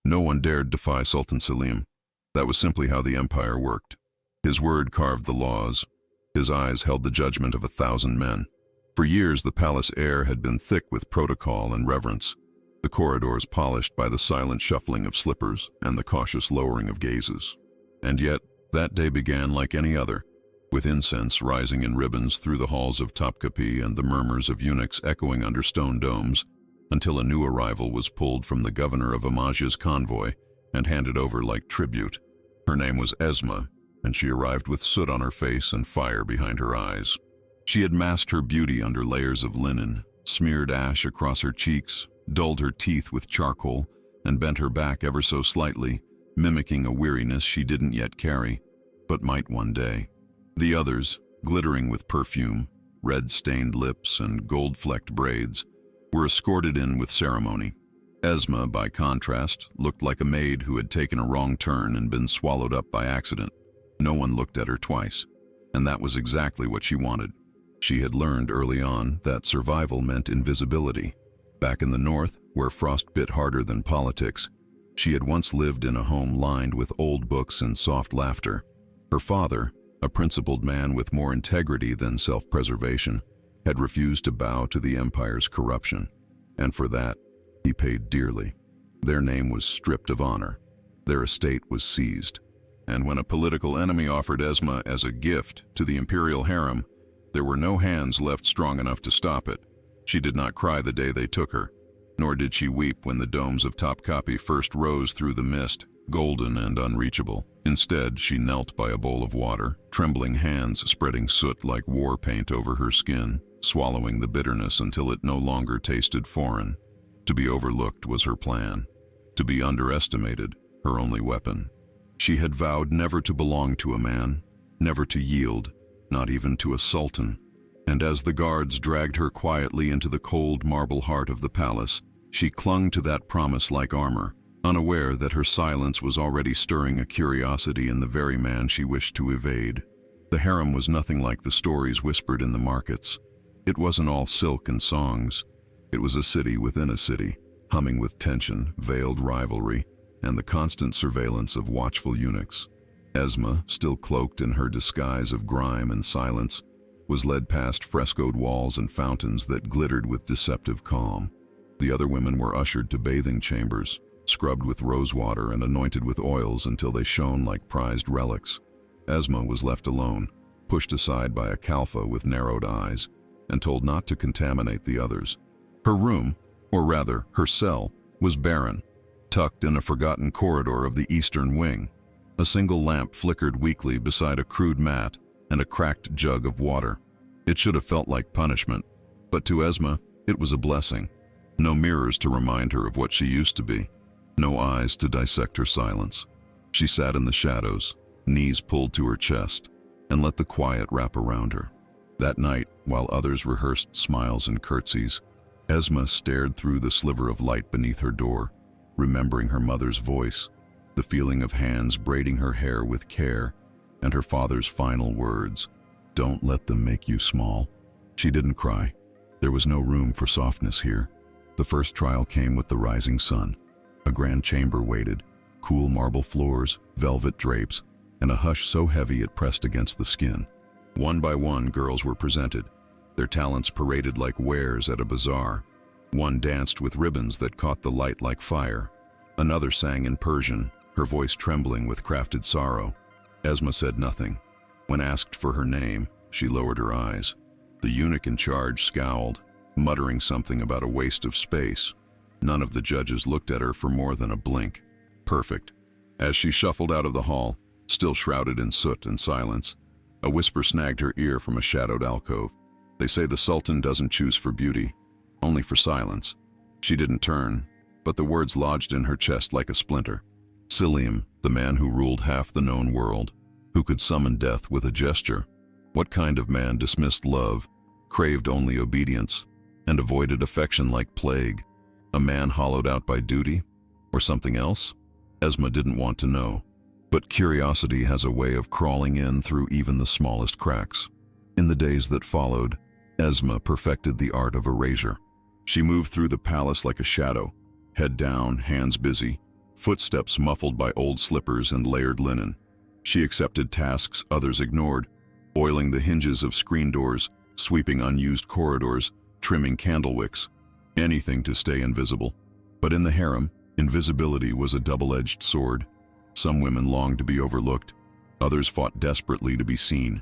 No one dared defy Sultan Selim. That was simply how the empire worked. His word carved the laws. His eyes held the judgment of 1,000 men. For years, the palace air had been thick with protocol and reverence, the corridors polished by the silent shuffling of slippers and the cautious lowering of gazes. And yet, that day began like any other, with incense rising in ribbons through the halls of Topkapi and the murmurs of eunuchs echoing under stone domes, until a new arrival was pulled from the governor of Amazia's convoy and handed over like tribute. Her name was Esma, and she arrived with soot on her face and fire behind her eyes. She had masked her beauty under layers of linen, smeared ash across her cheeks, dulled her teeth with charcoal, and bent her back ever so slightly, mimicking a weariness she didn't yet carry, but might one day. The others, glittering with perfume, red-stained lips, and gold-flecked braids, were escorted in with ceremony. Esma, by contrast, looked like a maid who had taken a wrong turn and been swallowed up by accident. No one looked at her twice, and that was exactly what she wanted. She had learned early on that survival meant invisibility. Back in the north, where frost bit harder than politics, she had once lived in a home lined with old books and soft laughter. Her father, a principled man with more integrity than self-preservation, had refused to bow to the empire's corruption, and for that, he paid dearly. Their name was stripped of honor. Their estate was seized. And when a political enemy offered Esma as a gift to the imperial harem, there were no hands left strong enough to stop it. She did not cry the day they took her, nor did she weep when the domes of Topkapi first rose through the mist, golden and unreachable. Instead, she knelt by a bowl of water, trembling hands spreading soot like war paint over her skin, swallowing the bitterness until it no longer tasted foreign. To be overlooked was her plan. To be underestimated, her only weapon. She had vowed never to belong to a man, never to yield, not even to a sultan. And as the guards dragged her quietly into the cold marble heart of the palace, she clung to that promise like armor, unaware that her silence was already stirring a curiosity in the very man she wished to evade. The harem was nothing like the stories whispered in the markets. It wasn't all silk and songs. It was a city within a city, humming with tension, veiled rivalry, and the constant surveillance of watchful eunuchs. Esma, still cloaked in her disguise of grime and silence, was led past frescoed walls and fountains that glittered with deceptive calm. The other women were ushered to bathing chambers, scrubbed with rosewater and anointed with oils until they shone like prized relics. Esma was left alone, pushed aside by a Kalfa with narrowed eyes, and told not to contaminate the others. Her room, or rather, her cell, was barren, tucked in a forgotten corridor of the eastern wing. A single lamp flickered weakly beside a crude mat and a cracked jug of water. It should have felt like punishment, but to Esma, it was a blessing. No mirrors to remind her of what she used to be. No eyes to dissect her silence. She sat in the shadows, knees pulled to her chest, and let the quiet wrap around her. That night, while others rehearsed smiles and curtsies, Esma stared through the sliver of light beneath her door, remembering her mother's voice, the feeling of hands braiding her hair with care, and her father's final words, "Don't let them make you small." She didn't cry. There was no room for softness here. The first trial came with the rising sun. A grand chamber waited, cool marble floors, velvet drapes, and a hush so heavy it pressed against the skin. One by one, girls were presented, their talents paraded like wares at a bazaar. One danced with ribbons that caught the light like fire. Another sang in Persian, her voice trembling with crafted sorrow. Esma said nothing. When asked for her name, she lowered her eyes. The eunuch in charge scowled, muttering something about a waste of space. None of the judges looked at her for more than a blink. Perfect. As she shuffled out of the hall, still shrouded in soot and silence, a whisper snagged her ear from a shadowed alcove. They say the Sultan doesn't choose for beauty, only for silence. She didn't turn, but the words lodged in her chest like a splinter. Selim, the man who ruled half the known world, who could summon death with a gesture. What kind of man dismissed love, craved only obedience, and avoided affection like plague? A man hollowed out by duty, or something else? Esma didn't want to know, but curiosity has a way of crawling in through even the smallest cracks. In the days that followed, Esma perfected the art of erasure. She moved through the palace like a shadow, head down, hands busy, footsteps muffled by old slippers and layered linen. She accepted tasks others ignored, oiling the hinges of screen doors, sweeping unused corridors, trimming candle wicks, anything to stay invisible. But in the harem, invisibility was a double-edged sword. Some women longed to be overlooked, others fought desperately to be seen.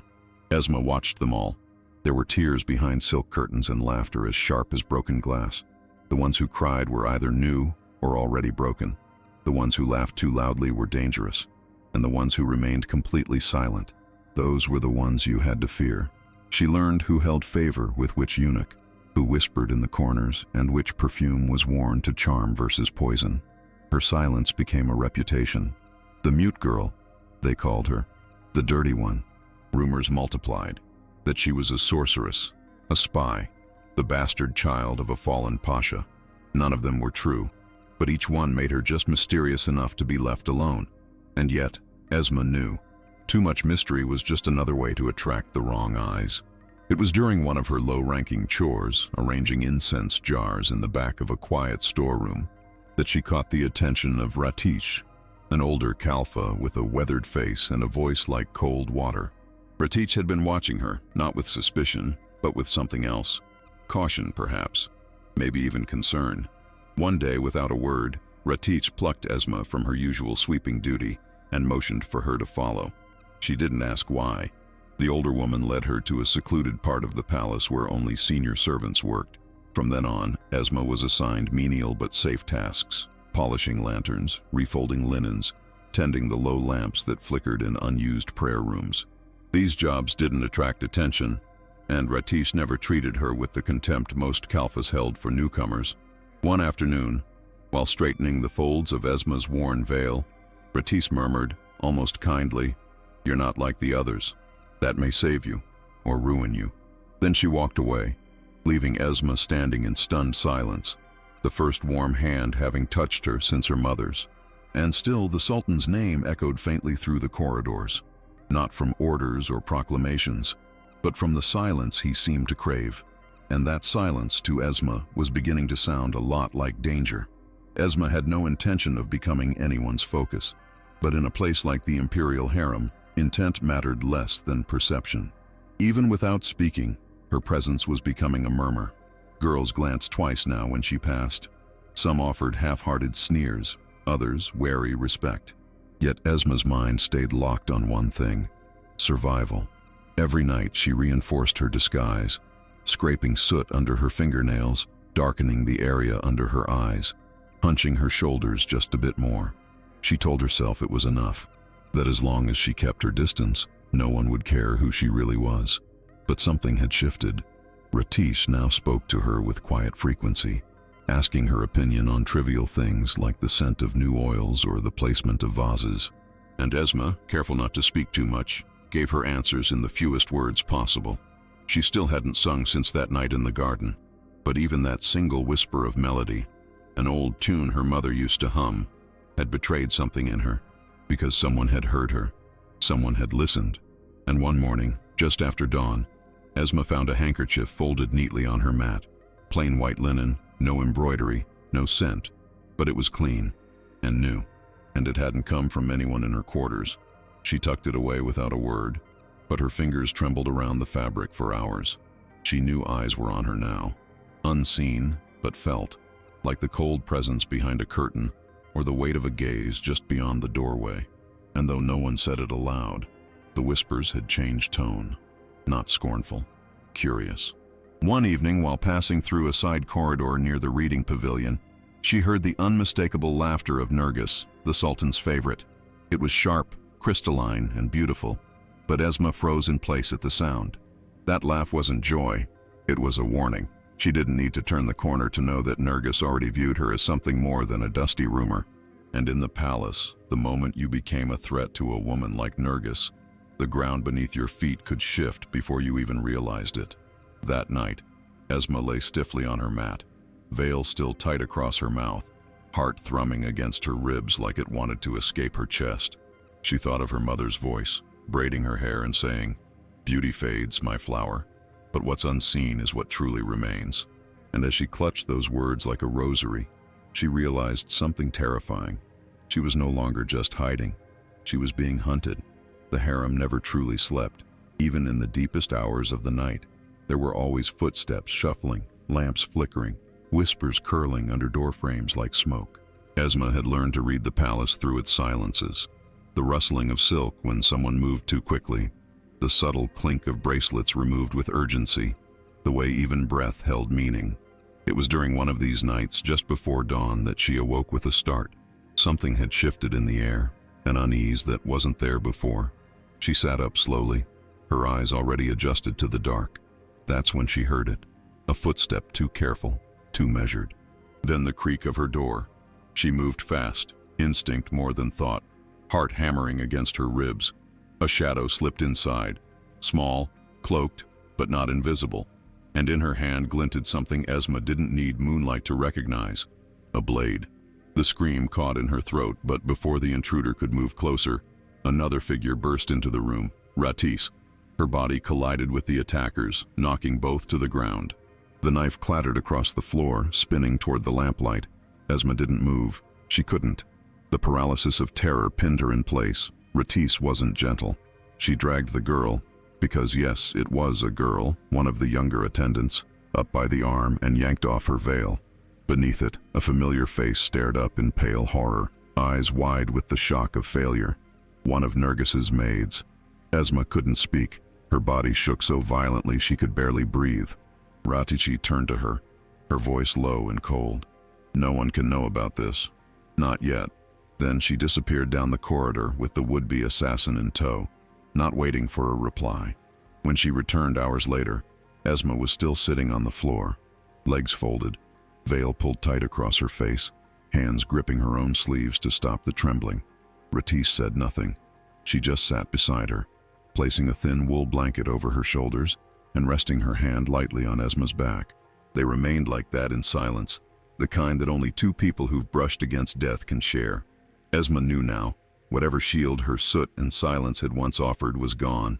Esma watched them all. There were tears behind silk curtains and laughter as sharp as broken glass. The ones who cried were either new or already broken. The ones who laughed too loudly were dangerous, and the ones who remained completely silent, those were the ones you had to fear. She learned who held favor with which eunuch, who whispered in the corners, and which perfume was worn to charm versus poison. Her silence became a reputation. The mute girl, they called her. The dirty one. Rumors multiplied that she was a sorceress, a spy, the bastard child of a fallen pasha. None of them were true, but each one made her just mysterious enough to be left alone. And yet, Esma knew. Too much mystery was just another way to attract the wrong eyes. It was during one of her low-ranking chores, arranging incense jars in the back of a quiet storeroom, that she caught the attention of Ratish, an older Kalfa with a weathered face and a voice like cold water. Ratish had been watching her, not with suspicion, but with something else. Caution, perhaps. Maybe even concern. One day, without a word, Ratish plucked Esma from her usual sweeping duty and motioned for her to follow. She didn't ask why. The older woman led her to a secluded part of the palace where only senior servants worked. From then on, Esma was assigned menial but safe tasks, polishing lanterns, refolding linens, tending the low lamps that flickered in unused prayer rooms. These jobs didn't attract attention, and Ratish never treated her with the contempt most Kalfas held for newcomers. One afternoon, while straightening the folds of Esma's worn veil, Ratish murmured, almost kindly, "You're not like the others. That may save you, or ruin you." Then she walked away, leaving Esma standing in stunned silence, the first warm hand having touched her since her mother's. And still the Sultan's name echoed faintly through the corridors, not from orders or proclamations, but from the silence he seemed to crave. And that silence, to Esma, was beginning to sound a lot like danger. Esma had no intention of becoming anyone's focus, but in a place like the imperial harem, intent mattered less than perception. Even without speaking, her presence was becoming a murmur. Girls glanced twice now when she passed. Some offered half-hearted sneers, others wary respect. Yet Esma's mind stayed locked on one thing: survival. Every night she reinforced her disguise, scraping soot under her fingernails, darkening the area under her eyes, hunching her shoulders just a bit more. She told herself it was enough, that as long as she kept her distance, no one would care who she really was. But something had shifted. Ratish now spoke to her with quiet frequency, asking her opinion on trivial things like the scent of new oils or the placement of vases. And Esma, careful not to speak too much, gave her answers in the fewest words possible. She still hadn't sung since that night in the garden, but even that single whisper of melody, an old tune her mother used to hum, had betrayed something in her, because someone had heard her, someone had listened. And one morning, just after dawn, Esma found a handkerchief folded neatly on her mat. Plain white linen, no embroidery, no scent, but it was clean and new, and it hadn't come from anyone in her quarters. She tucked it away without a word, but her fingers trembled around the fabric for hours. She knew eyes were on her now, unseen but felt, like the cold presence behind a curtain or the weight of a gaze just beyond the doorway. And though no one said it aloud, the whispers had changed tone, not scornful, curious. One evening, while passing through a side corridor near the reading pavilion, she heard the unmistakable laughter of Nergis, the Sultan's favorite. It was sharp, crystalline, and beautiful, but Esma froze in place at the sound. That laugh wasn't joy, it was a warning. She didn't need to turn the corner to know that Nergis already viewed her as something more than a dusty rumor. And in the palace, the moment you became a threat to a woman like Nergis, the ground beneath your feet could shift before you even realized it. That night, Esma lay stiffly on her mat, veil still tight across her mouth, heart thrumming against her ribs like it wanted to escape her chest. She thought of her mother's voice, braiding her hair and saying, "Beauty fades, my flower, but what's unseen is what truly remains." And as she clutched those words like a rosary, she realized something terrifying. She was no longer just hiding. She was being hunted. The harem never truly slept. Even in the deepest hours of the night, there were always footsteps shuffling, lamps flickering, whispers curling under doorframes like smoke. Esma had learned to read the palace through its silences. The rustling of silk when someone moved too quickly, the subtle clink of bracelets removed with urgency, the way even breath held meaning. It was during one of these nights, just before dawn, that she awoke with a start. Something had shifted in the air, an unease that wasn't there before. She sat up slowly, her eyes already adjusted to the dark. That's when she heard it, a footstep too careful, too measured. Then the creak of her door. She moved fast, instinct more than thought, heart hammering against her ribs. A shadow slipped inside, small, cloaked, but not invisible, and in her hand glinted something Esma didn't need moonlight to recognize, a blade. The scream caught in her throat, but before the intruder could move closer, another figure burst into the room, Ratis. Her body collided with the attackers, knocking both to the ground. The knife clattered across the floor, spinning toward the lamplight. Esma didn't move. She couldn't. The paralysis of terror pinned her in place. Ratis wasn't gentle. She dragged the girl, because yes, it was a girl, one of the younger attendants, up by the arm and yanked off her veil. Beneath it, a familiar face stared up in pale horror, eyes wide with the shock of failure. One of Nergis's maids. Esma couldn't speak. Her body shook so violently she could barely breathe. Ratici turned to her, her voice low and cold. No one can know about this. Not yet. Then she disappeared down the corridor with the would-be assassin in tow, not waiting for a reply. When she returned hours later, Esma was still sitting on the floor, legs folded, veil pulled tight across her face, hands gripping her own sleeves to stop the trembling. Ratis said nothing. She just sat beside her, placing a thin wool blanket over her shoulders and resting her hand lightly on Esma's back. They remained like that in silence, the kind that only two people who've brushed against death can share. Esma knew now, whatever shield her soot and silence had once offered was gone.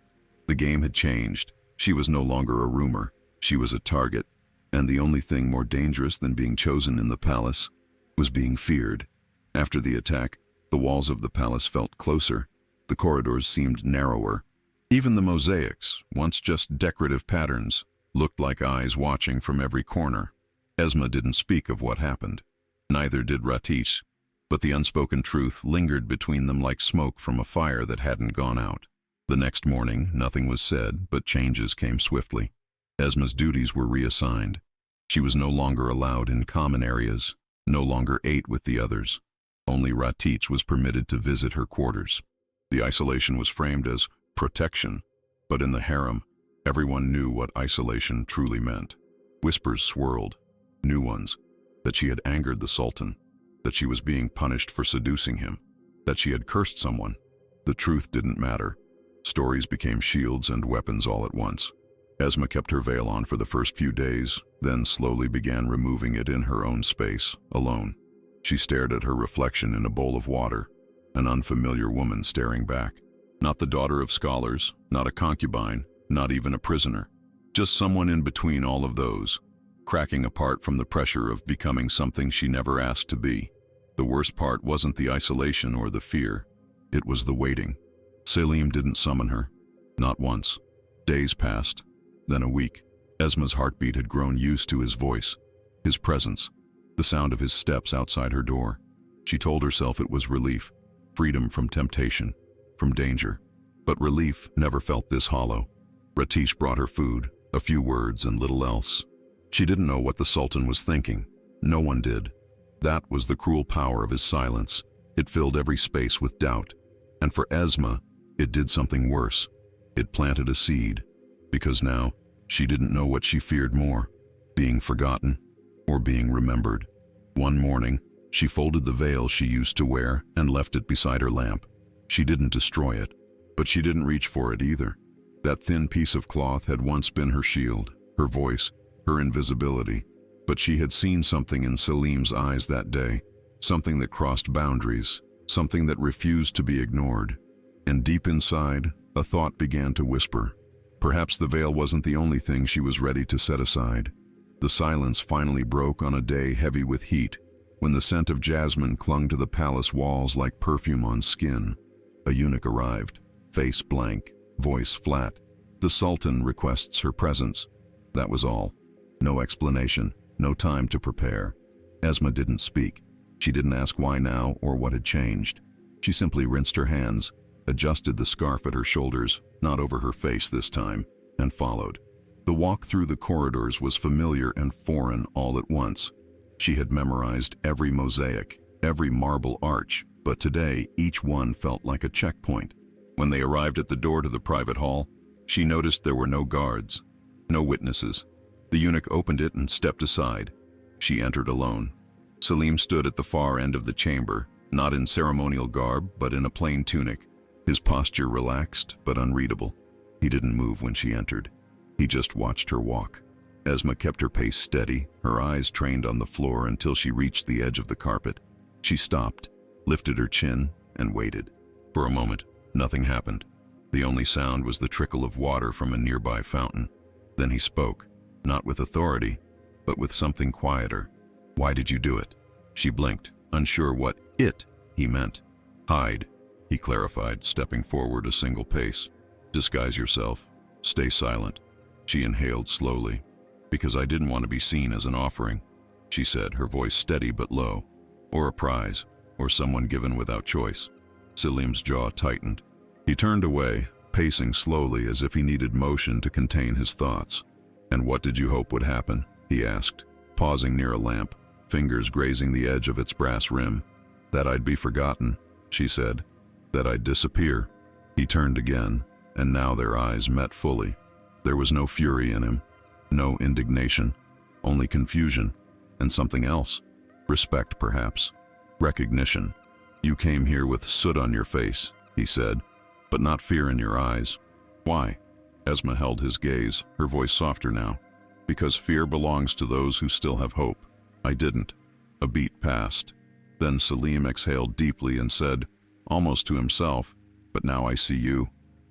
The game had changed. She was no longer a rumor. She was a target, and the only thing more dangerous than being chosen in the palace was being feared. After the attack, the walls of the palace felt closer. The corridors seemed narrower. Even the mosaics, once just decorative patterns, looked like eyes watching from every corner. Esma didn't speak of what happened. Neither did Ratis, but the unspoken truth lingered between them like smoke from a fire that hadn't gone out. The next morning, nothing was said, but changes came swiftly. Esma's duties were reassigned. She was no longer allowed in common areas, no longer ate with the others. Only Ratis was permitted to visit her quarters. The isolation was framed as protection, but in the harem, everyone knew what isolation truly meant. Whispers swirled, new ones, that she had angered the Sultan, that she was being punished for seducing him, that she had cursed someone. The truth didn't matter. Stories became shields and weapons all at once. Esma kept her veil on for the first few days, then slowly began removing it in her own space, alone. She stared at her reflection in a bowl of water, an unfamiliar woman staring back. Not the daughter of scholars, not a concubine, not even a prisoner. Just someone in between all of those, cracking apart from the pressure of becoming something she never asked to be. The worst part wasn't the isolation or the fear. It was the waiting. Selim didn't summon her. Not once. Days passed, then a week. Esma's heartbeat had grown used to his voice, his presence, the sound of his steps outside her door. She told herself it was relief, freedom from temptation, from danger. But relief never felt this hollow. Ratis brought her food, a few words and little else. She didn't know what the Sultan was thinking. No one did. That was the cruel power of his silence. It filled every space with doubt. And for Esma, it did something worse. It planted a seed, because now she didn't know what she feared more, being forgotten or being remembered. One morning, she folded the veil she used to wear and left it beside her lamp. She didn't destroy it, but she didn't reach for it either. That thin piece of cloth had once been her shield, her voice, her invisibility. But she had seen something in Selim's eyes that day, something that crossed boundaries, something that refused to be ignored. And deep inside, a thought began to whisper. Perhaps the veil wasn't the only thing she was ready to set aside. The silence finally broke on a day heavy with heat, When the scent of jasmine clung to the palace walls like perfume on skin, a eunuch arrived, face blank, voice flat. The Sultan requests her presence. That was all. No explanation, no time to prepare. Esma didn't speak. She didn't ask why now or what had changed. She simply rinsed her hands, adjusted the scarf at her shoulders, not over her face this time, and followed. The walk through the corridors was familiar and foreign all at once. She had memorized every mosaic, every marble arch, but today each one felt like a checkpoint. When they arrived at the door to the private hall, she noticed there were no guards, no witnesses. The eunuch opened it and stepped aside. She entered alone. Selim stood at the far end of the chamber, not in ceremonial garb, but in a plain tunic, his posture relaxed but unreadable. He didn't move when she entered. He just watched her walk. Esma kept her pace steady, her eyes trained on the floor until she reached the edge of the carpet. She stopped, lifted her chin, and waited. For a moment, nothing happened. The only sound was the trickle of water from a nearby fountain. Then he spoke, not with authority, but with something quieter. "Why did you do it?" She blinked, unsure what "it" he meant. "Hide," he clarified, stepping forward a single pace. "Disguise yourself. Stay silent." She inhaled slowly. "Because I didn't want to be seen as an offering," she said, her voice steady but low. "Or a prize, or someone given without choice." Selim's jaw tightened. He turned away, pacing slowly as if he needed motion to contain his thoughts. "And what did you hope would happen?" he asked, pausing near a lamp, fingers grazing the edge of its brass rim. "That I'd be forgotten," she said. "That I'd disappear." He turned again, and now their eyes met fully. There was no fury in him, no indignation, only confusion, and something else. Respect, perhaps. Recognition. "You came here with soot on your face," he said, "but not fear in your eyes. Why?" Esma held his gaze, her voice softer now. "Because fear belongs to those who still have hope. I didn't." A beat passed. Then Selim exhaled deeply and said, almost to himself, "But now I see you,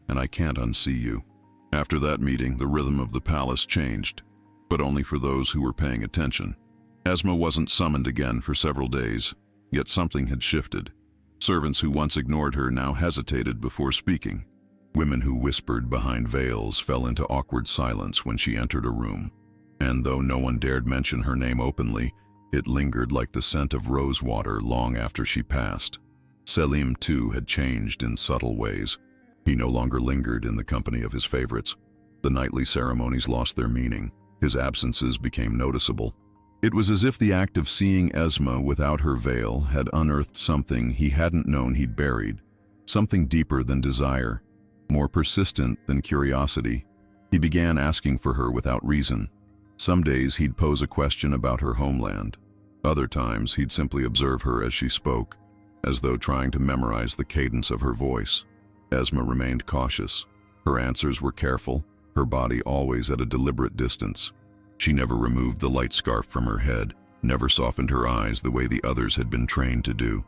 and I can't unsee you." After that meeting, the rhythm of the palace changed, but only for those who were paying attention. Esma wasn't summoned again for several days, yet something had shifted. Servants who once ignored her now hesitated before speaking. Women who whispered behind veils fell into awkward silence when she entered a room. And though no one dared mention her name openly, it lingered like the scent of rose water long after she passed. Selim, too, had changed in subtle ways. He no longer lingered in the company of his favorites. The nightly ceremonies lost their meaning. His absences became noticeable. It was as if the act of seeing Esma without her veil had unearthed something he hadn't known he'd buried, something deeper than desire, more persistent than curiosity. He began asking for her without reason. Some days he'd pose a question about her homeland. Other times he'd simply observe her as she spoke, as though trying to memorize the cadence of her voice. Esma remained cautious. Her answers were careful, her body always at a deliberate distance. She never removed the light scarf from her head, never softened her eyes the way the others had been trained to do.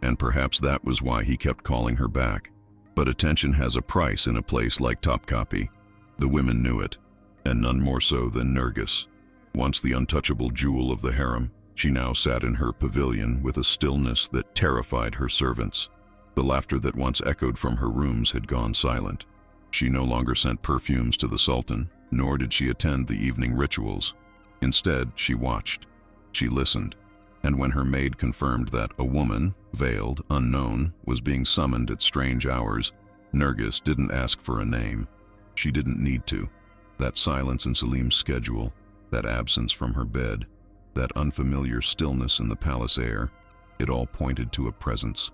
And perhaps that was why he kept calling her back. But attention has a price in a place like Topkapi. The women knew it, and none more so than Nergis. Once the untouchable jewel of the harem, she now sat in her pavilion with a stillness that terrified her servants. The laughter that once echoed from her rooms had gone silent. She no longer sent perfumes to the Sultan, nor did she attend the evening rituals. Instead, she watched. She listened. And when her maid confirmed that a woman, veiled, unknown, was being summoned at strange hours, Nergis didn't ask for a name. She didn't need to. That silence in Selim's schedule, that absence from her bed, that unfamiliar stillness in the palace air, it all pointed to a presence.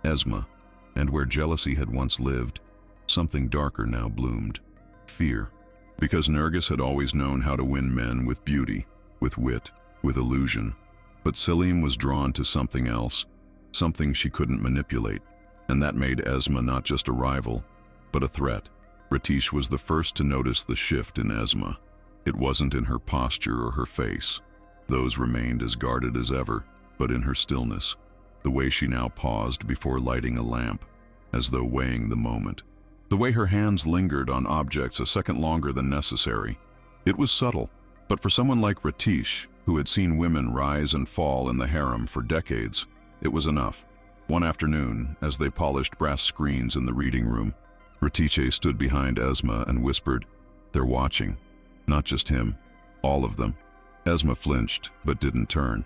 Esma. And where jealousy had once lived, something darker now bloomed. Fear. Because Nergis had always known how to win men with beauty, with wit, with illusion. But Selim was drawn to something else, something she couldn't manipulate, and that made Esma not just a rival, but a threat. Ratish was the first to notice the shift in Esma. It wasn't in her posture or her face. Those remained as guarded as ever, but in her stillness, the way she now paused before lighting a lamp, as though weighing the moment. The way her hands lingered on objects a second longer than necessary. It was subtle, But for someone like Ratish, who had seen women rise and fall in the harem for decades, it was enough. One afternoon, as they polished brass screens in the reading room, Ratiche stood behind Esma and whispered, "They're watching." Not just him, all of them. Esma flinched, but didn't turn.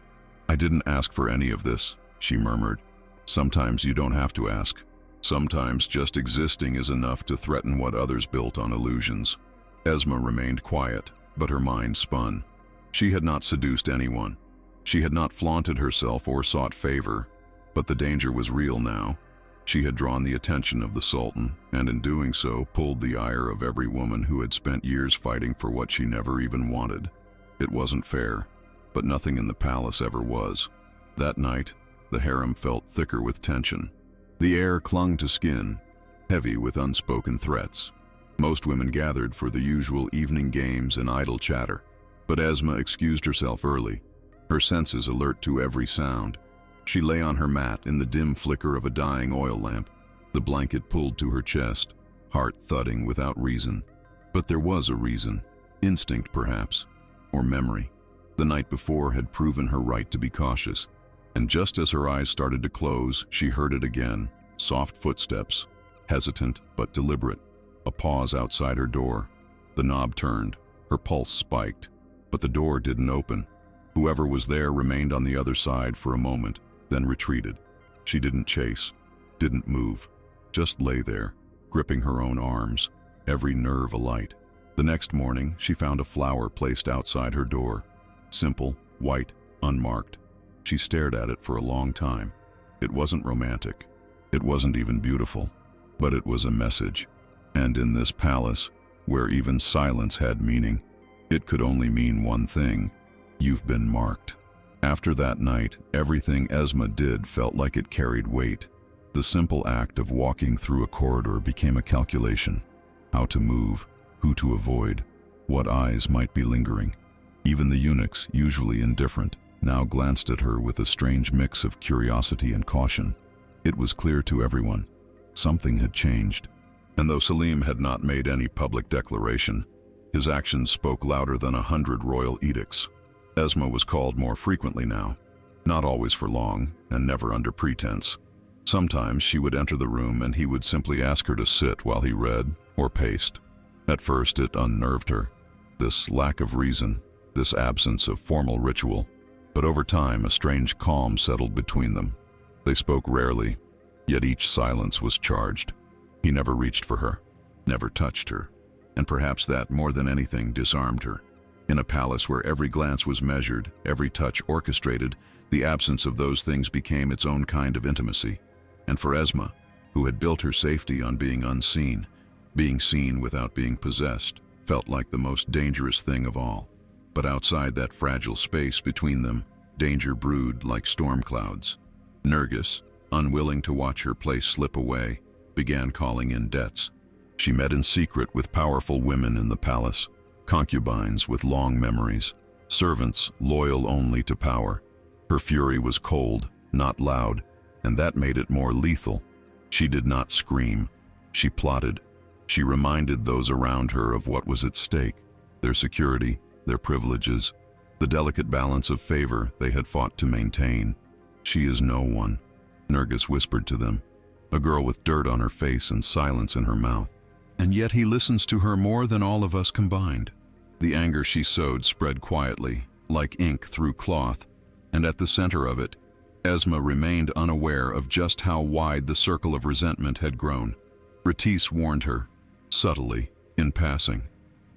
"I didn't ask for any of this," she murmured. "Sometimes you don't have to ask. Sometimes just existing is enough to threaten what others built on illusions." Esma remained quiet, but her mind spun. She had not seduced anyone. She had not flaunted herself or sought favor, but the danger was real now. She had drawn the attention of the Sultan, and in doing so pulled the ire of every woman who had spent years fighting for what she never even wanted. It wasn't fair, but nothing in the palace ever was. That night, the harem felt thicker with tension. The air clung to skin, heavy with unspoken threats. Most women gathered for the usual evening games and idle chatter, but Esma excused herself early, her senses alert to every sound. She lay on her mat in the dim flicker of a dying oil lamp, the blanket pulled to her chest, heart thudding without reason. But there was a reason, instinct perhaps, or memory. The night before had proven her right to be cautious, and just as her eyes started to close, she heard it again, soft footsteps, hesitant but deliberate, a pause outside her door. The knob turned, her pulse spiked, but the door didn't open. Whoever was there remained on the other side for a moment, then retreated. She didn't chase, didn't move, just lay there, gripping her own arms, every nerve alight. The next morning, she found a flower placed outside her door. Simple, white, unmarked. She stared at it for a long time. It wasn't romantic. It wasn't even beautiful. But it was a message. And in this palace, where even silence had meaning, it could only mean one thing: you've been marked. After that night, everything Esma did felt like it carried weight. The simple act of walking through a corridor became a calculation. How to move, who to avoid, what eyes might be lingering. Even the eunuchs, usually indifferent, now glanced at her with a strange mix of curiosity and caution. It was clear to everyone. Something had changed. And though Selim had not made any public declaration, his actions spoke louder than 100 royal edicts. Esma was called more frequently now, not always for long, and never under pretense. Sometimes she would enter the room and he would simply ask her to sit while he read or paced. At first it unnerved her, this lack of reason, this absence of formal ritual. But over time a strange calm settled between them. They spoke rarely, yet each silence was charged. He never reached for her, never touched her, and perhaps that, more than anything, disarmed her. In a palace where every glance was measured, every touch orchestrated, the absence of those things became its own kind of intimacy. And for Esma, who had built her safety on being unseen, being seen without being possessed, felt like the most dangerous thing of all. But outside that fragile space between them, danger brewed like storm clouds. Nergis, unwilling to watch her place slip away, began calling in debts. She met in secret with powerful women in the palace, concubines with long memories, servants loyal only to power. Her fury was cold, not loud, and that made it more lethal. She did not scream. She plotted. She reminded those around her of what was at stake, their security, their privileges, the delicate balance of favor they had fought to maintain. "She is no one," Nergis whispered to them, a girl with dirt on her face and silence in her mouth. "And yet he listens to her more than all of us combined." The anger she sowed spread quietly, like ink through cloth, and at the center of it, Esma remained unaware of just how wide the circle of resentment had grown. Ratice warned her, subtly, in passing.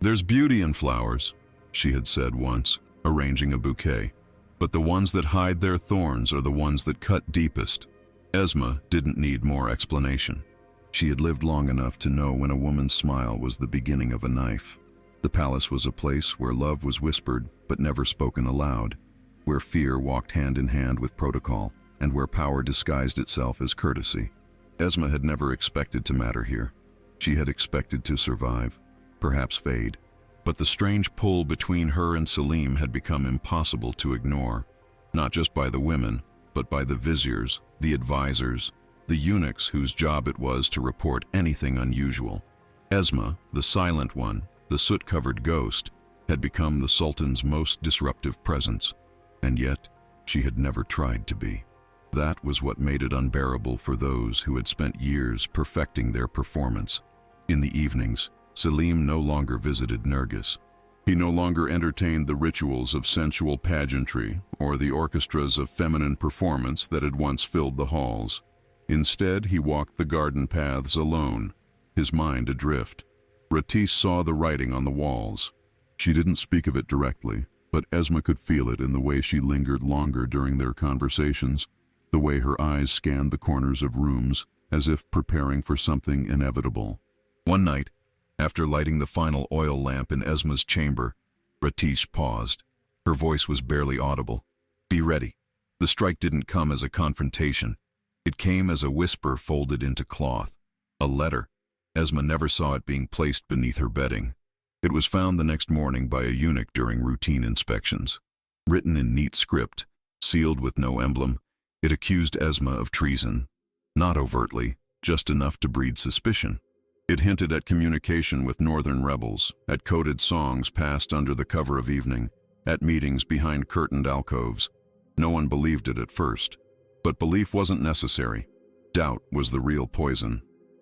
"There's beauty in flowers," she had said once, arranging a bouquet, "but the ones that hide their thorns are the ones that cut deepest." Esma didn't need more explanation. She had lived long enough to know when a woman's smile was the beginning of a knife. The palace was a place where love was whispered but never spoken aloud, where fear walked hand in hand with protocol, and where power disguised itself as courtesy. Esma had never expected to matter here. She had expected to survive, perhaps fade. But the strange pull between her and Selim had become impossible to ignore, not just by the women, but by the viziers, the advisors, the eunuchs whose job it was to report anything unusual. Esma, the silent one, the soot-covered ghost, had become the Sultan's most disruptive presence, and yet she had never tried to be. That was what made it unbearable for those who had spent years perfecting their performance. In the evenings, Selim no longer visited Nergis. He no longer entertained the rituals of sensual pageantry or the orchestras of feminine performance that had once filled the halls. Instead, he walked the garden paths alone, his mind adrift. Ratish saw the writing on the walls. She didn't speak of it directly, but Esma could feel it in the way she lingered longer during their conversations, the way her eyes scanned the corners of rooms as if preparing for something inevitable. One night, after lighting the final oil lamp in Esma's chamber, Ratish paused. Her voice was barely audible. "Be ready." The strike didn't come as a confrontation. It came as a whisper folded into cloth. A letter. Esma never saw it being placed beneath her bedding. It was found the next morning by a eunuch during routine inspections. Written in neat script, sealed with no emblem, it accused Esma of treason. Not overtly, just enough to breed suspicion. It hinted at communication with northern rebels, at coded songs passed under the cover of evening, at meetings behind curtained alcoves. No one believed it at first. But belief wasn't necessary. Doubt was the real poison.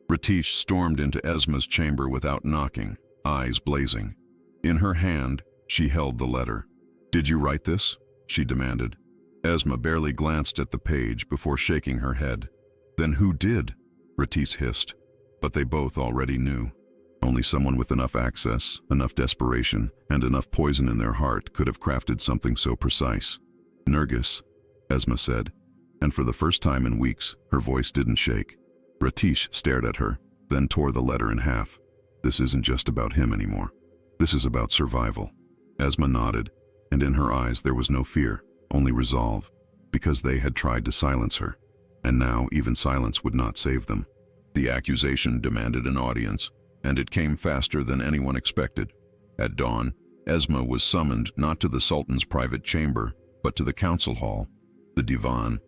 Ratish stormed into Esma's chamber without knocking, eyes blazing. In her hand, she held the letter. "Did you write this?" she demanded. Esma barely glanced at the page before shaking her head. "Then who did?" Ratish hissed. But they both already knew. Only someone with enough access, enough desperation, and enough poison in their heart could have crafted something so precise. "Nergis," Esma said, and for the first time in weeks, her voice didn't shake. Ratish stared at her, then tore the letter in half. "This isn't just about him anymore. This is about survival." Esma nodded, and in her eyes there was no fear, only resolve, because they had tried to silence her, and now even silence would not save them. The accusation demanded an audience, and it came faster than anyone expected. At dawn, Esma was summoned not to the Sultan's private chamber, but to the council hall, the divan,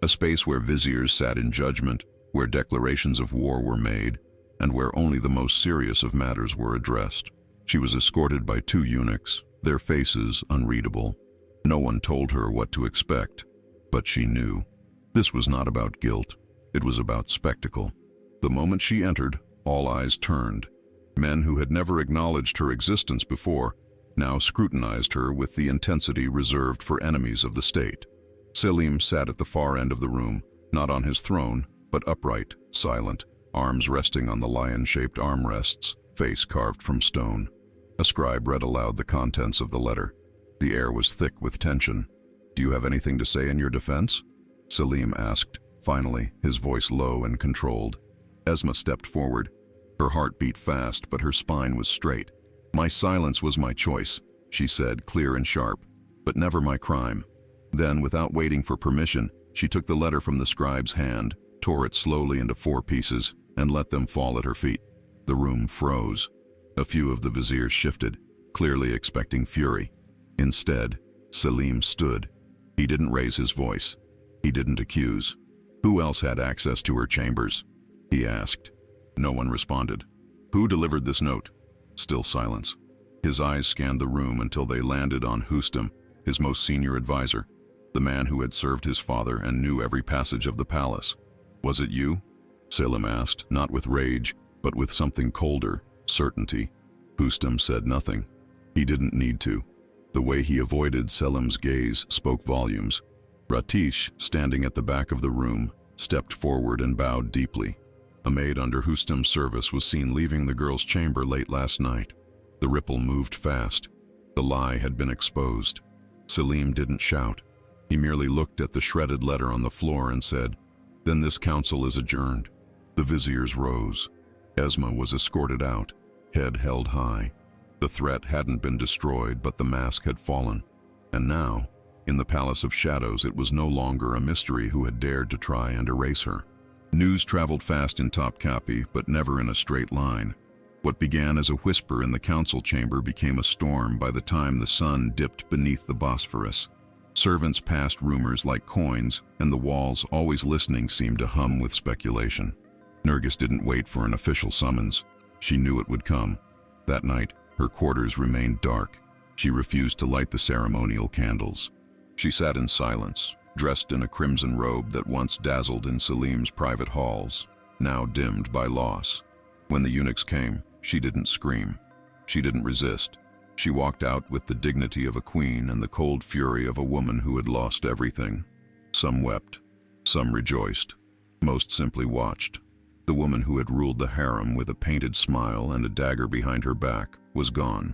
a space where viziers sat in judgment, where declarations of war were made, and where only the most serious of matters were addressed. She was escorted by 2 eunuchs, their faces unreadable. No one told her what to expect, but she knew. This was not about guilt, it was about spectacle. The moment she entered, all eyes turned. Men who had never acknowledged her existence before now scrutinized her with the intensity reserved for enemies of the state. Selim sat at the far end of the room, not on his throne, but upright, silent, arms resting on the lion-shaped armrests, face carved from stone. A scribe read aloud the contents of the letter. The air was thick with tension. "Do you have anything to say in your defense?" Selim asked, finally, his voice low and controlled. Esma stepped forward. Her heart beat fast, but her spine was straight. "My silence was my choice," she said, clear and sharp, "but never my crime." Then, without waiting for permission, she took the letter from the scribe's hand, tore it slowly into 4 pieces, and let them fall at her feet. The room froze. A few of the viziers shifted, clearly expecting fury. Instead, Selim stood. He didn't raise his voice. He didn't accuse. Who else had access to her chambers? He asked. No one responded. "Who delivered this note?" Still silence. His eyes scanned the room until they landed on Hustam, his most senior advisor, the man who had served his father and knew every passage of the palace. "Was it you?" Selim asked, not with rage, but with something colder, certainty. Hustam said nothing. He didn't need to. The way he avoided Selim's gaze spoke volumes. Ratish, standing at the back of the room, stepped forward and bowed deeply. A maid under Hustam's service was seen leaving the girl's chamber late last night. The ripple moved fast. The lie had been exposed. Selim didn't shout. He merely looked at the shredded letter on the floor and said, "Then this council is adjourned." The viziers rose. Esma was escorted out, head held high. The threat hadn't been destroyed, but the mask had fallen. And now, in the Palace of Shadows, it was no longer a mystery who had dared to try and erase her. News traveled fast in Topkapi, but never in a straight line. What began as a whisper in the council chamber became a storm by the time the sun dipped beneath the Bosphorus. Servants passed rumors like coins, and the walls, always listening, seemed to hum with speculation. Nergis didn't wait for an official summons. She knew it would come. That night, her quarters remained dark. She refused to light the ceremonial candles. She sat in silence, dressed in a crimson robe that once dazzled in Selim's private halls, now dimmed by loss. When the eunuchs came, she didn't scream. She didn't resist. She walked out with the dignity of a queen and the cold fury of a woman who had lost everything. Some wept, some rejoiced, most simply watched. The woman who had ruled the harem with a painted smile and a dagger behind her back was gone.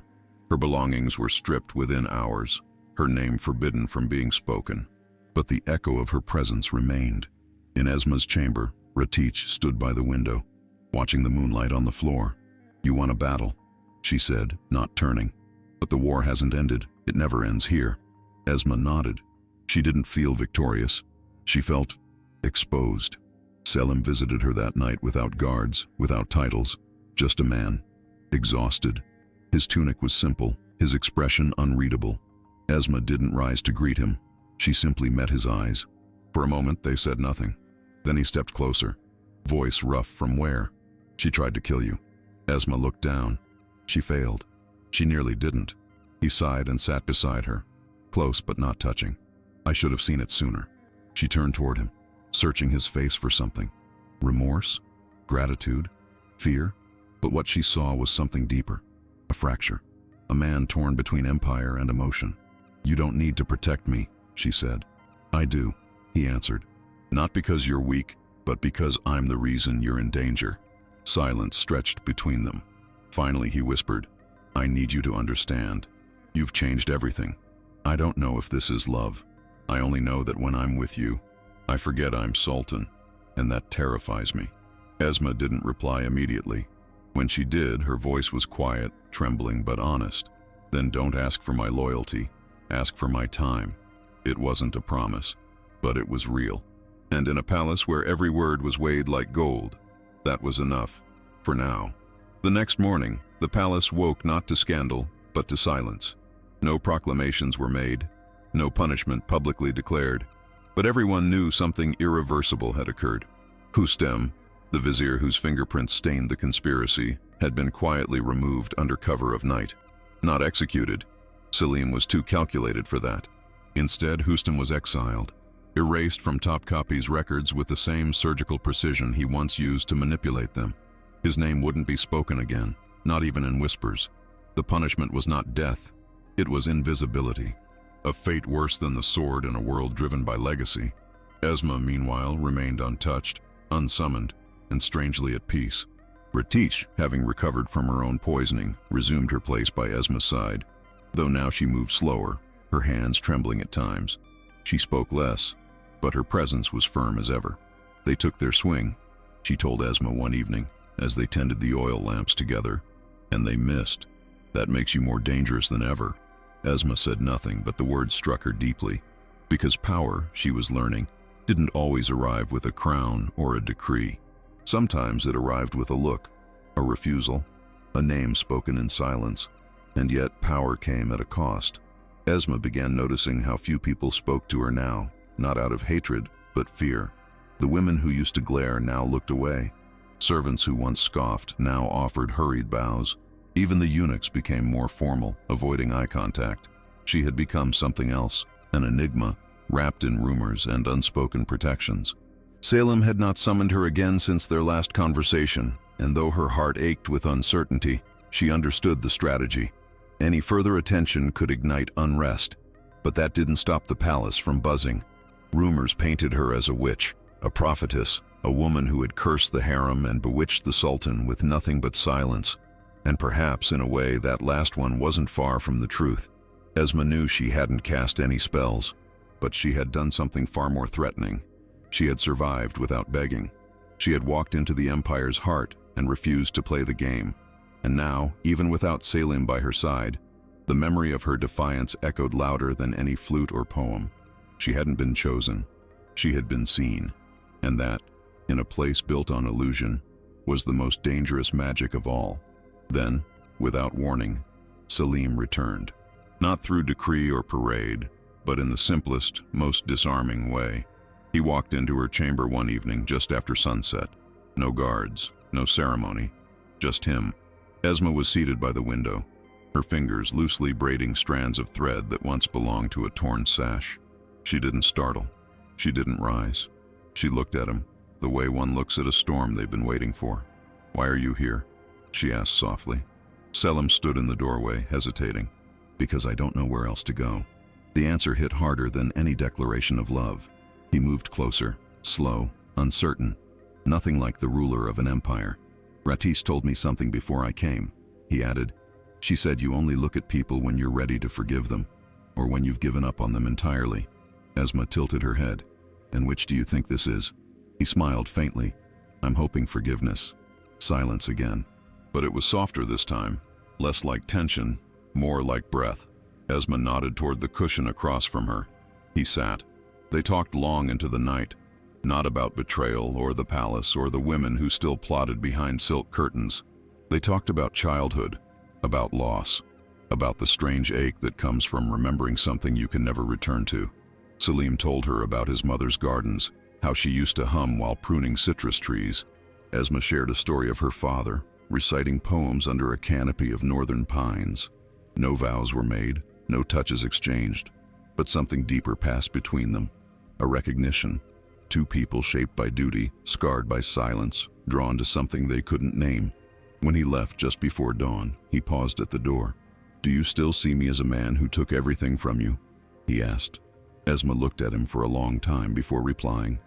Her belongings were stripped within hours, her name forbidden from being spoken. But the echo of her presence remained. In Esma's chamber, Ratich stood by the window, watching the moonlight on the floor. "You won a battle," she said, not turning. "But the war hasn't ended. It never ends here." Esma nodded. She didn't feel victorious. She felt exposed. Selim visited her that night without guards, without titles, just a man, exhausted. His tunic was simple, his expression unreadable. Esma didn't rise to greet him. She simply met his eyes. For a moment, they said nothing. Then he stepped closer, voice rough from where? "She tried to kill you." Esma looked down. She failed. She nearly didn't. He sighed and sat beside her, close but not touching. "I should have seen it sooner." She turned toward him, searching his face for something. Remorse? Gratitude? Fear? But what she saw was something deeper. A fracture. A man torn between empire and emotion. "You don't need to protect me," she said. "I do," he answered. "Not because you're weak, but because I'm the reason you're in danger." Silence stretched between them. Finally he whispered, "I need you to understand. You've changed everything. I don't know if this is love. I only know that when I'm with you, I forget I'm Sultan, and that terrifies me." Esma didn't reply immediately. When she did, her voice was quiet, trembling but honest. "Then don't ask for my loyalty. Ask for my time." It wasn't a promise, but it was real. And in a palace where every word was weighed like gold, that was enough, for now. The next morning, the palace woke not to scandal, but to silence. No proclamations were made, no punishment publicly declared, but everyone knew something irreversible had occurred. Hustem, the vizier whose fingerprints stained the conspiracy, had been quietly removed under cover of night. Not executed. Selim was too calculated for that. Instead, Hustem was exiled, erased from Topkapi's records with the same surgical precision he once used to manipulate them. His name wouldn't be spoken again, not even in whispers. The punishment was not death, it was invisibility. A fate worse than the sword in a world driven by legacy. Esma, meanwhile, remained untouched, unsummoned, and strangely at peace. Ratich, having recovered from her own poisoning, resumed her place by Esma's side, though now she moved slower, her hands trembling at times. She spoke less, but her presence was firm as ever. "They took their swing," she told Esma one evening, as they tended the oil lamps together, "and they missed. That makes you more dangerous than ever." Esma said nothing, but the words struck her deeply, because power, she was learning, didn't always arrive with a crown or a decree. Sometimes it arrived with a look, a refusal, a name spoken in silence, and yet power came at a cost. Esma began noticing how few people spoke to her now, not out of hatred, but fear. The women who used to glare now looked away. Servants who once scoffed now offered hurried bows. Even the eunuchs became more formal, avoiding eye contact. She had become something else, an enigma, wrapped in rumors and unspoken protections. Selim had not summoned her again since their last conversation, and though her heart ached with uncertainty, she understood the strategy. Any further attention could ignite unrest, but that didn't stop the palace from buzzing. Rumors painted her as a witch, a prophetess, a woman who had cursed the harem and bewitched the sultan with nothing but silence. And perhaps, in a way, that last one wasn't far from the truth. Esma knew she hadn't cast any spells, but she had done something far more threatening. She had survived without begging. She had walked into the empire's heart and refused to play the game. And now, even without Selim by her side, the memory of her defiance echoed louder than any flute or poem. She hadn't been chosen. She had been seen. And that, in a place built on illusion, was the most dangerous magic of all. Then, without warning, Selim returned. Not through decree or parade, but in the simplest, most disarming way. He walked into her chamber one evening just after sunset. No guards, no ceremony, just him. Esma was seated by the window, her fingers loosely braiding strands of thread that once belonged to a torn sash. She didn't startle. She didn't rise. She looked at him, the way one looks at a storm they've been waiting for. "Why are you here?" she asked softly. Selim stood in the doorway, hesitating. "Because I don't know where else to go." The answer hit harder than any declaration of love. He moved closer, slow, uncertain, nothing like the ruler of an empire. "Ratice told me something before I came," he added. "She said you only look at people when you're ready to forgive them, or when you've given up on them entirely." Esma tilted her head. "And which do you think this is?" He smiled faintly. "I'm hoping forgiveness." Silence again. But it was softer this time, less like tension, more like breath. Esma nodded toward the cushion across from her. He sat. They talked long into the night, not about betrayal or the palace or the women who still plotted behind silk curtains. They talked about childhood, about loss, about the strange ache that comes from remembering something you can never return to. Selim told her about his mother's gardens, how she used to hum while pruning citrus trees. Esma shared a story of her father, reciting poems under a canopy of northern pines. No vows were made, no touches exchanged, but something deeper passed between them, a recognition. Two people shaped by duty, scarred by silence, drawn to something they couldn't name. When he left just before dawn, he paused at the door. "Do you still see me as a man who took everything from you?" he asked. Esma looked at him for a long time before replying.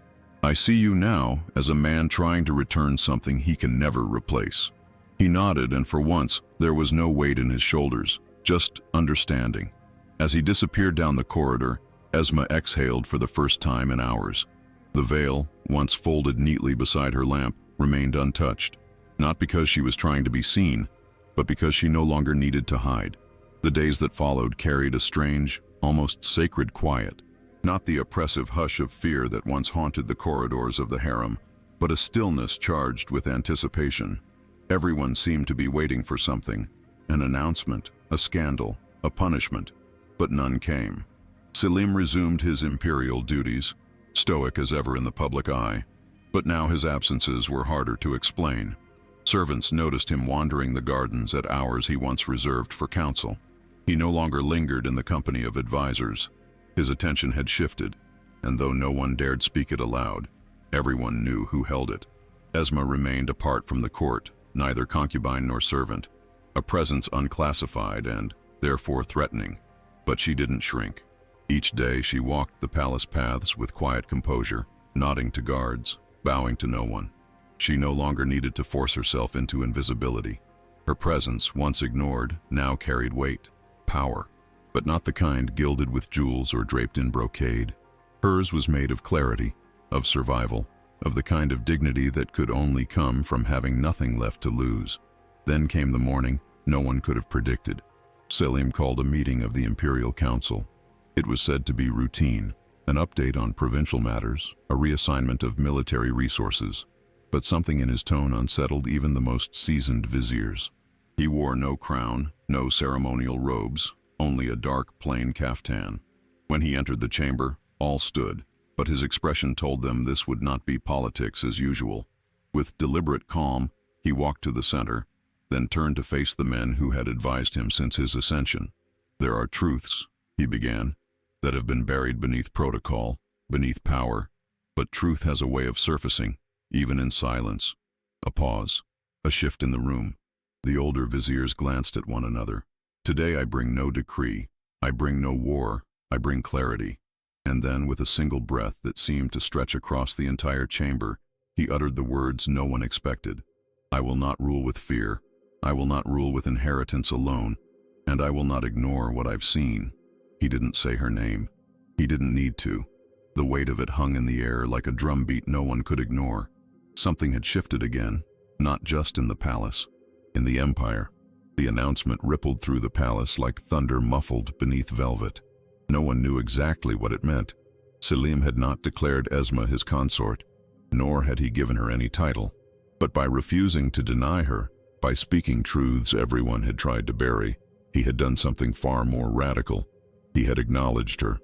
"I see you now as a man trying to return something he can never replace." He nodded, and for once, there was no weight in his shoulders, just understanding. As he disappeared down the corridor, Esma exhaled for the first time in hours. The veil, once folded neatly beside her lamp, remained untouched, not because she was trying to be seen, but because she no longer needed to hide. The days that followed carried a strange, almost sacred quiet, not the oppressive hush of fear that once haunted the corridors of the harem, but a stillness charged with anticipation. Everyone seemed to be waiting for something, an announcement, a scandal, a punishment, but none came. Selim resumed his imperial duties, stoic as ever in the public eye, but now his absences were harder to explain. Servants noticed him wandering the gardens at hours he once reserved for counsel. He no longer lingered in the company of advisors. His attention had shifted, and though no one dared speak it aloud, everyone knew who held it. Esma remained apart from the court, neither concubine nor servant, a presence unclassified and, therefore, threatening. But she didn't shrink. Each day she walked the palace paths with quiet composure, nodding to guards, bowing to no one. She no longer needed to force herself into invisibility. Her presence, once ignored, now carried weight, power, but not the kind gilded with jewels or draped in brocade. Hers was made of clarity, of survival, of the kind of dignity that could only come from having nothing left to lose. Then came the morning no one could have predicted. Selim called a meeting of the Imperial Council. It was said to be routine, an update on provincial matters, a reassignment of military resources. But something in his tone unsettled even the most seasoned viziers. He wore no crown, no ceremonial robes, only a dark, plain caftan. When he entered the chamber, all stood, but his expression told them this would not be politics as usual. With deliberate calm, he walked to the center, then turned to face the men who had advised him since his ascension. "There are truths," he began, "that have been buried beneath protocol, beneath power, but truth has a way of surfacing, even in silence." A pause, a shift in the room. The older viziers glanced at one another. "Today I bring no decree, I bring no war, I bring clarity." And then, with a single breath that seemed to stretch across the entire chamber, he uttered the words no one expected. "I will not rule with fear, I will not rule with inheritance alone, and I will not ignore what I've seen." He didn't say her name. He didn't need to. The weight of it hung in the air like a drumbeat no one could ignore. Something had shifted again, not just in the palace, in the empire. The announcement rippled through the palace like thunder muffled beneath velvet. No one knew exactly what it meant. Selim had not declared Esma his consort, nor had he given her any title. But by refusing to deny her, by speaking truths everyone had tried to bury, he had done something far more radical. He had acknowledged her,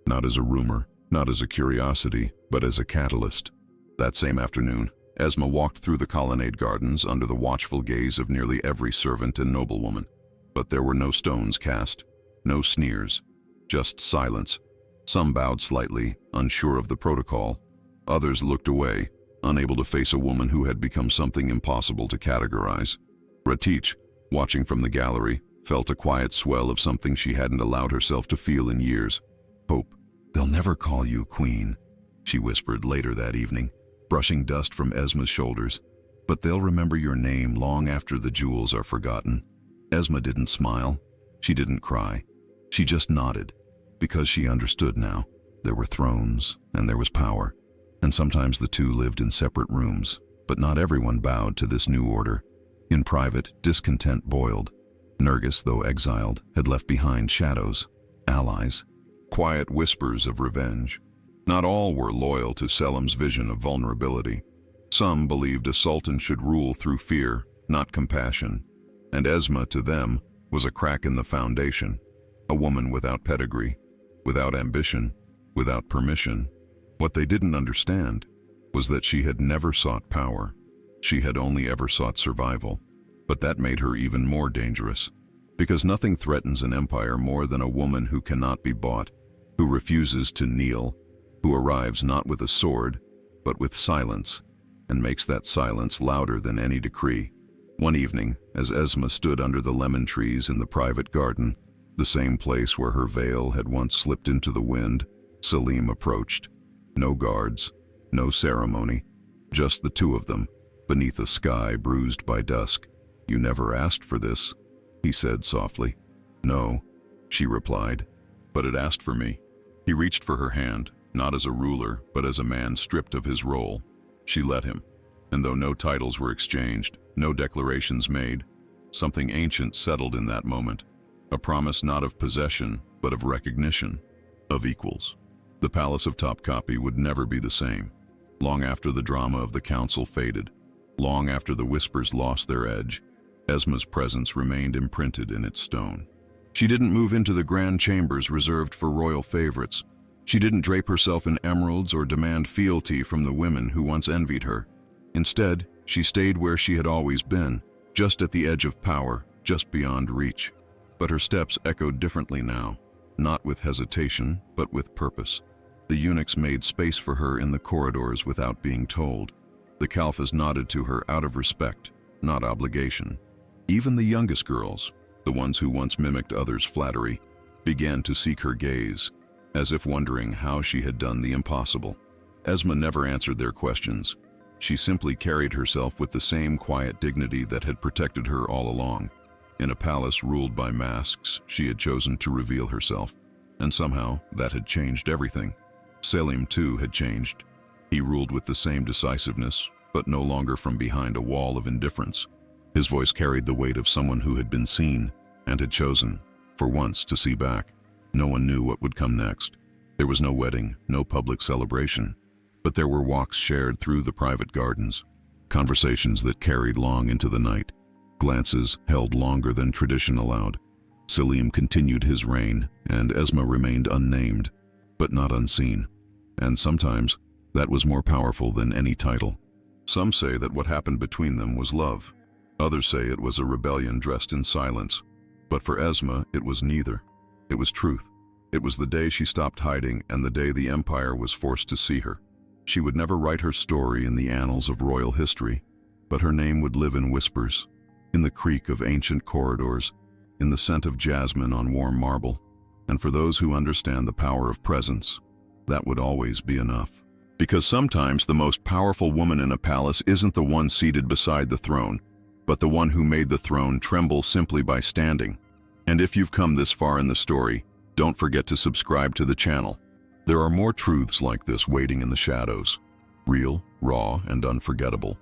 not as a rumor, not as a curiosity, but as a catalyst. That same afternoon, Esma walked through the colonnade gardens under the watchful gaze of nearly every servant and noblewoman. But there were no stones cast, no sneers, just silence. Some bowed slightly, unsure of the protocol. Others looked away, unable to face a woman who had become something impossible to categorize. Ratich, watching from the gallery, felt a quiet swell of something she hadn't allowed herself to feel in years. Hope. "They'll never call you queen," she whispered later that evening, brushing dust from Esma's shoulders. "But they'll remember your name long after the jewels are forgotten." Esma didn't smile. She didn't cry. She just nodded, because she understood now. There were thrones, and there was power, and sometimes the two lived in separate rooms, but not everyone bowed to this new order. In private, discontent boiled. Nergis, though exiled, had left behind shadows, allies, quiet whispers of revenge. Not all were loyal to Selim's vision of vulnerability. Some believed a sultan should rule through fear, not compassion. And Esma, to them, was a crack in the foundation, a woman without pedigree, without ambition, without permission. What they didn't understand was that she had never sought power. She had only ever sought survival. But that made her even more dangerous, because nothing threatens an empire more than a woman who cannot be bought, who refuses to kneel, who arrives not with a sword, but with silence, and makes that silence louder than any decree. One evening, as Esma stood under the lemon trees in the private garden, the same place where her veil had once slipped into the wind, Selim approached. No guards, no ceremony, just the two of them, beneath a sky bruised by dusk. "You never asked for this," he said softly. "No," she replied, "but it asked for me." He reached for her hand, not as a ruler, but as a man stripped of his role. She let him, and though no titles were exchanged, no declarations made, something ancient settled in that moment, a promise not of possession, but of recognition, of equals. The palace of Topkapi would never be the same. Long after the drama of the council faded, long after the whispers lost their edge, Esma's presence remained imprinted in its stone. She didn't move into the grand chambers reserved for royal favorites. She didn't drape herself in emeralds or demand fealty from the women who once envied her. Instead, she stayed where she had always been, just at the edge of power, just beyond reach. But her steps echoed differently now, not with hesitation, but with purpose. The eunuchs made space for her in the corridors without being told. The Kalfas nodded to her out of respect, not obligation. Even the youngest girls, the ones who once mimicked others' flattery, began to seek her gaze, as if wondering how she had done the impossible. Esma never answered their questions. She simply carried herself with the same quiet dignity that had protected her all along. In a palace ruled by masks, she had chosen to reveal herself, and somehow that had changed everything. Selim, too, had changed. He ruled with the same decisiveness, but no longer from behind a wall of indifference. His voice carried the weight of someone who had been seen and had chosen, for once, to see back. No one knew what would come next. There was no wedding, no public celebration, but there were walks shared through the private gardens, conversations that carried long into the night, glances held longer than tradition allowed. Selim continued his reign, and Esma remained unnamed, but not unseen. And sometimes, that was more powerful than any title. Some say that what happened between them was love. Others say it was a rebellion dressed in silence. But for Esma, it was neither. It was truth. It was the day she stopped hiding and the day the empire was forced to see her. She would never write her story in the annals of royal history, but her name would live in whispers, in the creak of ancient corridors, in the scent of jasmine on warm marble. And for those who understand the power of presence, that would always be enough. Because sometimes the most powerful woman in a palace isn't the one seated beside the throne, but the one who made the throne tremble simply by standing. And if you've come this far in the story, don't forget to subscribe to the channel. There are more truths like this waiting in the shadows, real, raw, and unforgettable.